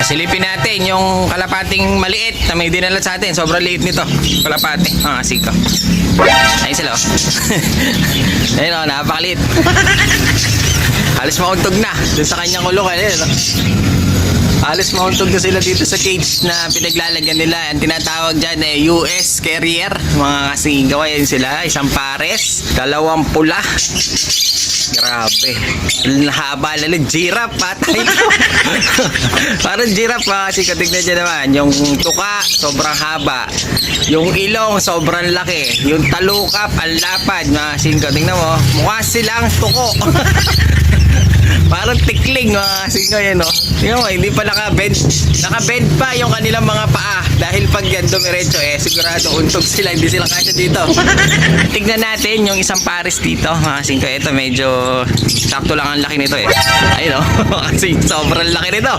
Silipin natin yung kalapating maliit na may dinala sa atin. Sobrang liit nito. Kalapate. Siko. Ayun sila. Ayun napakaliit. Halos mauntog na. Doon sa kanyang kulungan. Halos mauntog na sila dito sa cage na pinaglalagyan nila. Ang tinatawag dyan US Carrier. Mga kasinggaw. Ayun sila. Isang pares. Dalawang pula. Grabe. Haba na lang. Giraffe. Patay ko. Parang giraffe kasi katignan dyan naman. Yung tuka, sobrang haba. Yung ilong, sobrang laki. Yung talukap, ang lapad. Mga singko. Tingnan mo. Mukha silang tuko. Parang tikling mga singko yan, no? Tingnan mo, hindi pa nakabend. Nakabend pa yung kanilang mga paa. Dahil pag yan dumiretso, sigurado untog sila. Hindi sila kasya dito. Tignan natin yung isang pares dito. Mga singko, ito medyo sakto lang ang laki nito Ayun, no? Kasi sobrang laki nito.